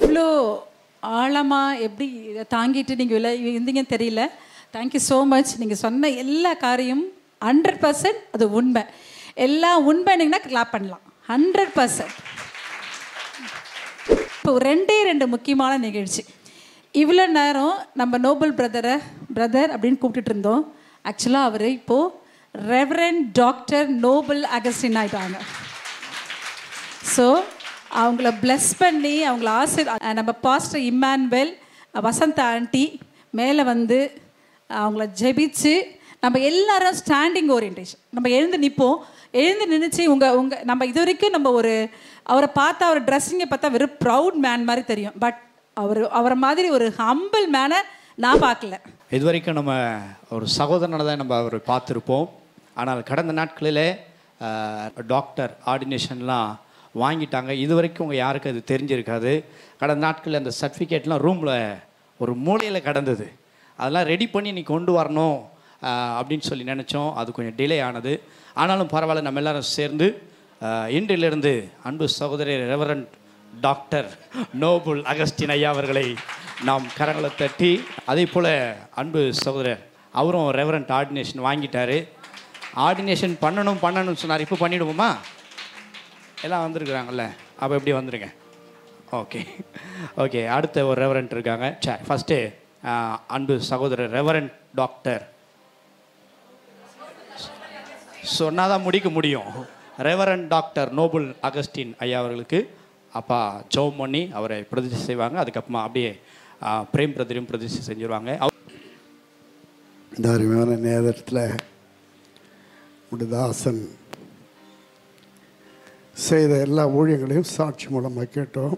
எவ்வளோ ஆழமாக எப்படி இதை தாங்கிட்டு நீங்கள் இருந்தீங்கன்னு தெரியல. Thank you so much. நீங்கள் சொன்ன எல்லா காரியம் 100% அது உண்மை. எல்லாம் உண்மைன்னீங்கன்னா கிளாப் பண்ணலாம். 100%. இப்போ 2 முக்கியமான நிகழ்ச்சி. இவ்வளோ நேரம் நம்ம நோபல் பிரதர் அப்படின்னு கூப்பிட்டுட்டு இருந்தோம். ஆக்சுவலாக அவர் இப்போது ரெவரண்ட் டாக்டர் நோபல் அகஸ்டின் ஆகிட்டாங்க. ஸோ அவங்கள பிளஸ் பண்ணி அவங்கள நம்ம பாஸ்டர் இம்மானுவேல் வசந்தா ஆண்டி மேலே வந்து அவங்கள ஜெபிச்சு நம்ம எல்லாரும் ஸ்டாண்டிங் ஓரியன்டேஷன் நம்ம எழுந்து நின்றுச்சு. நம்ம இது வரைக்கும் நம்ம அவரை பார்த்தா அவர் ட்ரெஸ்ஸிங்கை பார்த்தா வெறும் ப்ரவுட் மேன் மாதிரி தெரியும். பட் அவரை மாதிரி ஒரு ஹம்பிள் மேனை நான் பார்க்கல. இது வரைக்கும் நம்ம ஒரு சகோதரனை தான் நம்ம அவரை பார்த்துருப்போம். ஆனால் கடந்த நாட்களில் டாக்டர் ஆர்டினேஷன்லாம் வாங்கிட்டாங்க. இது வரைக்கும் உங்கள் யாருக்கும் அது தெரிஞ்சிருக்காது. கடந்த நாட்களில் அந்த சர்டிஃபிகேட்லாம் ரூமில் ஒரு மூலையில் கடந்தது. அதெல்லாம் ரெடி பண்ணி நீ கொண்டு வரணும் அப்படின்னு சொல்லி நினச்சோம். அது கொஞ்சம் டிலே ஆனது. ஆனாலும் பரவாயில்ல, நம்ம எல்லோரும் சேர்ந்து இன்றிலிருந்து அன்பு சகோதரர் ரெவரண்ட் டாக்டர் நோபல் அகஸ்டின் ஐயா அவர்களை நாம் கரங்களை தட்டி, அதே போல் அன்பு சகோதரர் அவரும் ரெவரண்ட் ஆர்டினேஷன் வாங்கிட்டார். ஆர்டினேஷன் பண்ணணும்னு சொன்னார். இப்போ பண்ணிவிடுவோமா? எல்லாம் வந்திருக்குறாங்கல்ல, அப்போ எப்படி வந்துடுங்க. ஓகே. அடுத்த ஒரு ரெவரண்ட் இருக்காங்க. சரி, ஃபஸ்ட்டு அன்பு சகோதரர் ரெவரண்ட் டாக்டர் சொன்னால் தான் முடிக்க முடியும். ரெவரண்ட் டாக்டர் நோபல் அகஸ்டின் ஐயா அவர்களுக்கு அப்பா ஜெபம் பண்ணி அவரை பிரதிஷ்டை செய்வாங்க. அதுக்கப்புறமா அப்படியே பிரேம் பிரதரையும் பிரதிஷ்டை செஞ்சுருவாங்க. இந்த அருமையான நேரத்தில் முடிதாசன் செய்த எல்லா ஊழியங்களையும் சாட்சி மூலமாக கேட்டோம்.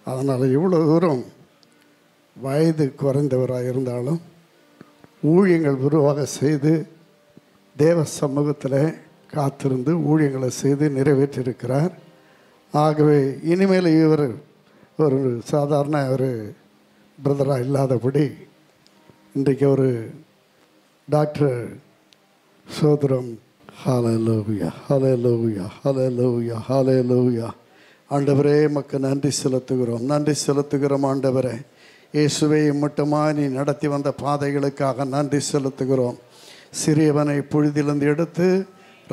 அதனால் இவ்வளோ தூரம் வயது குறைந்தவராக இருந்தாலும் ஊழியங்கள் விரிவாக செய்து தேவ சமூகத்தில் காத்திருந்து ஊழியங்களை செய்து நிறைவேற்றியிருக்கிறார். ஆகவே இனிமேல் இவர் ஒரு சாதாரண ஒரு பிரதராக இல்லாதபடி இன்றைக்கு ஒரு டாக்டர் சோதரம். ஹல்லேலூயா, ஹல்லேலூயா, ஹல்லேலூயா, ஹல்லேலூயா. ஆண்டவரே மக்கு நன்றி செலுத்துகிறோம் ஆண்டவரே. இயேசுவை மட்டுமா நீ நடத்தி வந்த பாதைகளுக்காக நன்றி செலுத்துகிறோம். சிறியவனை புழுதிலிருந்து எடுத்து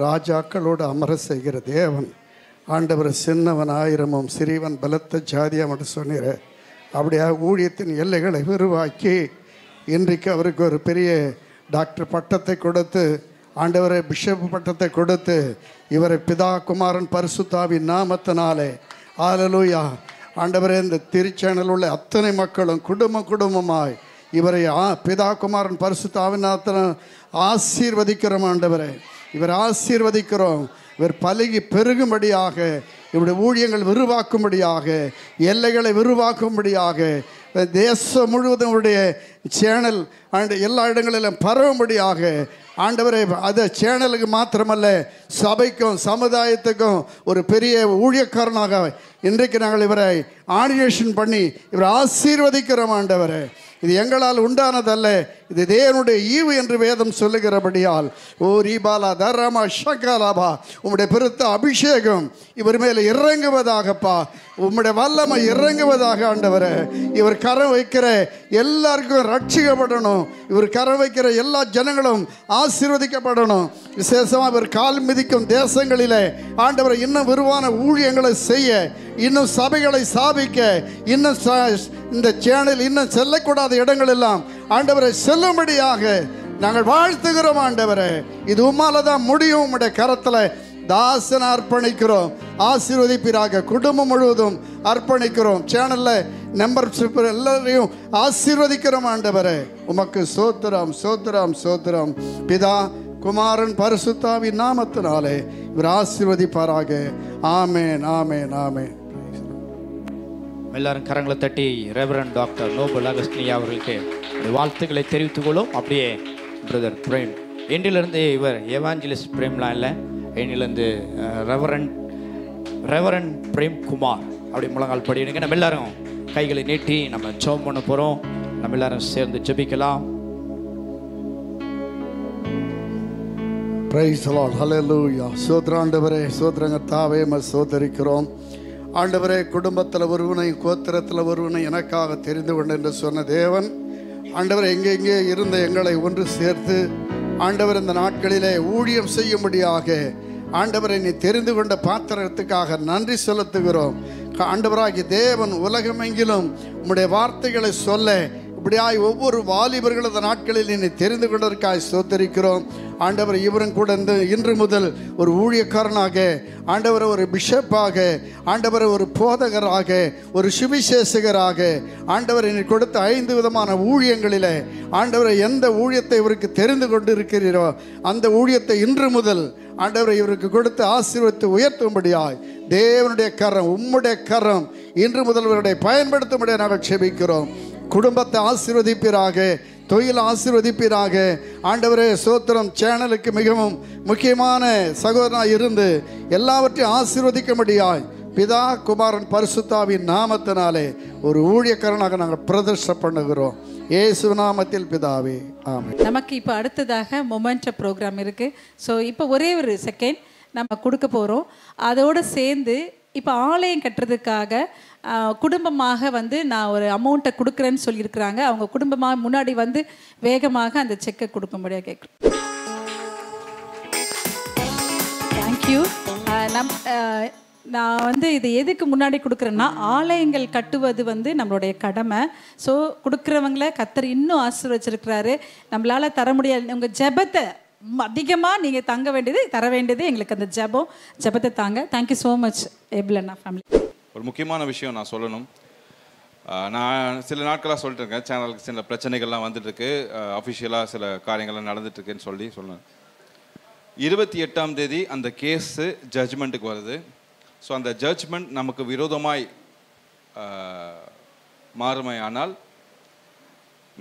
ராஜாக்களோடு அமர செய்கிற தேவன் ஆண்டவர். சின்னவன் 1000 சிறியவன் பலத்த ஜாதியாக மட்டும் சொன்னீர. அப்படியாக ஊழியத்தின் எல்லைகளை விரிவாக்கி இன்றைக்கு அவருக்கு ஒரு பெரிய டாக்டர் பட்டத்தை கொடுத்து ஆண்டவரை பிஷப் பட்டத்தை கொடுத்து இவரை பிதா குமாரன் பரிசுத்தாவின் நாமத்தினாலே ஹல்லேலூயா ஆண்டவரே இந்த திருச்சேனல் உள்ள அத்தனை மக்களும் குடும்பமாய் இவரை பிதா குமாரன் பரிசுத்தாவின் நாமத்தினால் ஆசீர்வதிக்கிறோம் ஆண்டவரே. இவர் ஆசீர்வதிக்கிறோம். இவர் பலகி பெருகும்படியாக, இவருடைய ஊழியங்கள் விரிவாக்கும்படியாக, எல்லைகளை விரிவாக்கும்படியாக, தேசம் முழுவதும் அவருடைய சேனல் எல்லா இடங்களிலும் பரவும்படியாக ஆண்டவரே, அது சேனலுக்கு மாத்திரமல்ல சபைக்கும் சமுதாயத்துக்கும் ஒரு பெரிய ஊழியக்காரனாக இன்றைக்கு நாங்கள் இவரை ஆர்டினேஷன் பண்ணி இவரை ஆசீர்வதிக்கிறோம் ஆண்டவரே. இது எங்களால் உண்டானதல்ல, இது தேவனுடைய ஈவு என்று வேதம் சொல்லுகிறபடியால் ஓ ரீபாலா தர்ராமா ஷக்காலாபா உம்முடைய பெருத்த அபிஷேகம் இவர் மேலே இறங்குவதாகப்பா. உம்முடைய வல்லமை இறங்குவதாக ஆண்டவரே. இவர் கரம் வைக்கிற எல்லாருக்கும் ரட்சிக்கப்படணும். இவர் கரம் வைக்கிற எல்லா ஜனங்களும் ஆசீர்வதிக்கப்படணும். விசேஷமாக இவர் கால் மிதிக்கும் தேசங்களிலே ஆண்டவரை இன்னும் விரிவான ஊழியங்களை செய்ய, இன்னும் சபைகளை ஸ்தாபிக்க, இன்னும் இந்த சேனல் இன்னும் செல்லக்கூடாத இடங்கள் எல்லாம் ஆண்டவரை செல்லும்படியாக நாங்கள் வாழ்த்துகிறோம் ஆண்டவரே. இது உம்மால தான் முடியும். உம்முடைய கரத்தில் தாசனை அர்ப்பணிக்கிறோம். ஆசீர்வதிப்பீராக. குடும்பம் முழுவதும் அர்ப்பணிக்கிறோம். சேனலில் மெம்பர்ஷிப் எல்லாரையும் ஆசீர்வதிக்கிறோம் ஆண்டவரே. உமக்கு சோத்திரம் சோத்திரம் சோத்திரம். பிதா குமாரன் பரிசுத்தாவின் நாமத்தினாலே இவர் ஆசீர்வதிப்பாராக. ஆமேன், ஆமேன், ஆமேன். எல்லாரும் கரங்களை தட்டி ரெவரண்ட் டாக்டர் நோபல் அகஸ்டின் ஐயா அவர்களுக்கு வாழ்த்துக்களை தெரிவித்துக் கொள்ளும். அப்படியே பிரதர் பிரேம், இன்றிலிருந்து இவர் எவாஞ்சலிஸ்ட் பிரேம்லாம் இல்லை, இன்னிலேருந்து ரெவரண்ட் பிரேம் குமார் அப்படி முழங்கால் படிடுங்க. நம்ம எல்லாரும் கைகளை நீட்டி நம்ம ஜெபம் பண்ண போகிறோம். நம்ம எல்லாரும் சேர்ந்து ஜெபிக்கலாம். Praise the Lord. ஹல்லேலூயா. சோத்ராண்டவரே, சோத்ரங்க தாவே சோதரிக்கிறோம் ஆண்டவரே, குடும்பத்தில் ஒருவனை, கோத்திரத்தில் ஒருவனை எனக்காக தெரிந்து கொண்டு என்று சொன்ன தேவன், ஆண்டவர் எங்கெங்கே இருந்த எங்களை ஒன்று சேர்த்து ஆண்டவர் இந்த நாட்களிலே ஊழியம் செய்யும்படியாக ஆண்டவரை நீ தெரிந்து கொண்ட பாத்திரத்துக்காக நன்றி செலுத்துகிறோம். ஆண்டவராகிய தேவன் உலகமெங்கிலும் உம்முடைய வார்த்தைகளை சொல்ல இப்படியாய் ஒவ்வொரு வாலிபர்கள் இந்த நாட்களில் என்னை தெரிந்து கொண்டதற்காக ஸ்தோத்திரிக்கிறோம். ஆண்டவர் இவரும் கூட இன்று முதல் ஒரு ஊழியக்காரனாக, ஆண்டவரை ஒரு பிஷப்பாக, ஆண்டவரை ஒரு போதகராக, ஒரு சுவிசேஷகராக, ஆண்டவர் என்னை கொடுத்த 5 விதமான ஊழியங்களில் ஆண்டவரை எந்த ஊழியத்தை இவருக்கு தெரிந்து கொண்டு இருக்கிறீரோ அந்த ஊழியத்தை இன்று முதல் ஆண்டவரை இவருக்கு கொடுத்து ஆசீர்வதித்து உயர்த்தும்படியாய் தேவனுடைய கரம், உம்முடைய கரம் இன்று முதல் இவருடைய பயன்படுத்தும்படியாக நாங்கள் செபிக்கிறோம். குடும்பத்தை ஆசீர்வதிப்பீராக, தொழில் ஆசீர்வதிப்பீராக. ஆண்டவரே சோத்திரம், சேனலுக்கு மிகவும் முக்கியமான சகோதரனாக இருந்து எல்லாவற்றையும் ஆசீர்வதிக்கும்படியாய் பிதா, குமாரன், பரிசுத்தாவின் நாமத்தினாலே ஒரு ஊழியக்காரனாக நாங்கள் பிரதிஷ்டை பண்ணுகிறோம். இயேசு நாமத்தில் பிதாவே, ஆமென். நமக்கு இப்போ அடுத்ததாக மொமெண்டோ ப்ரோக்ராம் இருக்குது. ஸோ இப்போ ஒரே ஒரு செகண்ட் நம்ம கொடுக்க போகிறோம். அதோடு சேர்ந்து இப்போ ஆலயம் கட்டுறதுக்காக குடும்பமாக வந்து நான் ஒரு அமௌண்ட்டை கொடுக்குறேன்னு சொல்லியிருக்கிறாங்க. அவங்க குடும்பமாக முன்னாடி வந்து வேகமாக அந்த செக்கை கொடுக்கும்படியாக கேட்குறோம். தேங்க்யூ. நான் வந்து இது எதுக்கு முன்னாடி கொடுக்குறேன்னா, ஆலயங்கள் கட்டுவது வந்து நம்மளுடைய கடமை. ஸோ கொடுக்குறவங்கள கர்த்தர் இன்னும் ஆசீர்வச்சிருக்கிறாரு. நம்மளால் தர முடியாது. உங்கள் ஜெபத்தை அதிகமாக நீங்கள் தர வேண்டியது எங்களுக்கு அந்த ஜெபத்தை தாங்க. தேங்க்யூ ஸோ மச் எபிலண்ணா ஃபேமிலி. ஒரு முக்கியமான விஷயம் நான் சொல்லணும். நான் சில நாட்களாக சொல்லிட்டு இருக்கேன், சேனலுக்கு சில பிரச்சனைகள்லாம் வந்துட்டுருக்கு, அஃபிஷியலாக சில காரியங்கள்லாம் நடந்துட்டுருக்குன்னு சொன்னேன். 28ஆம் தேதி அந்த கேஸு ஜட்ஜ்மெண்ட்டுக்கு வருது. ஸோ அந்த ஜட்ஜ்மெண்ட் நமக்கு விரோதமாய் மாறுமையானால்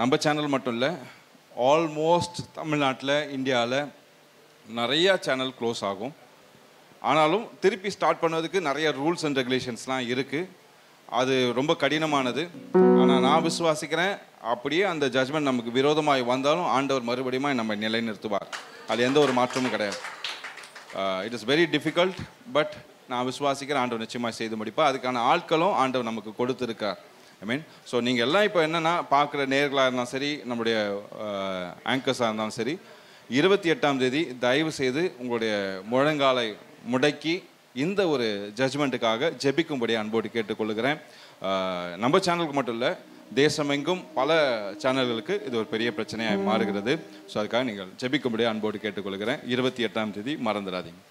நம்ம சேனல் மட்டும் இல்லை, ஆல்மோஸ்ட் தமிழ்நாட்டில், இந்தியாவில் நிறையா சேனல் க்ளோஸ் ஆகும். ஆனாலும் திருப்பி ஸ்டார்ட் பண்ணுறதுக்கு நிறைய ரூல்ஸ் அண்ட் ரெகுலேஷன்ஸ்லாம் இருக்குது. அது ரொம்ப கடினமானது. ஆனால் நான் விசுவாசிக்கிறேன், அப்படியே அந்த ஜட்ஜ்மெண்ட் நமக்கு விரோதமாய் வந்தாலும் ஆண்டவர் மறுபடியும் நம்ம நிலைநிறுத்துவார். அது எந்த ஒரு மாற்றமும் கிடையாது. It is very difficult, but நான் விசுவாசிக்கிறேன் ஆண்டவர் நிச்சயமாக செய்து முடிப்பார். அதுக்கான ஆட்களும் ஆண்டவர் நமக்கு கொடுத்துருக்கார். ஐ மீன், ஸோ நீங்கள் எல்லாம் இப்போ என்னென்னா பார்க்குற நேர்களாக இருந்தாலும் சரி, நம்முடைய ஆங்கர்ஸாக இருந்தாலும் சரி, 28ஆம் தேதி தயவு செய்து உங்களுடைய முழங்காலை முடக்கி இந்த ஒரு ஜட்ஜ்மெண்ட்டுக்காக ஜெபிக்கும்படி அன்போடு கேட்டுக்கொள்கிறேன். நம்ம சேனலுக்கு மட்டும் இல்லை, தேசமெங்கும் பல சேனல்களுக்கு இது ஒரு பெரிய பிரச்சனையாக மாறுகிறது. ஸோ அதுக்காக நீங்கள் ஜெபிக்கும்படி அன்போடு கேட்டுக்கொள்கிறேன். 28ஆம் தேதி மறந்துடாதீங்க.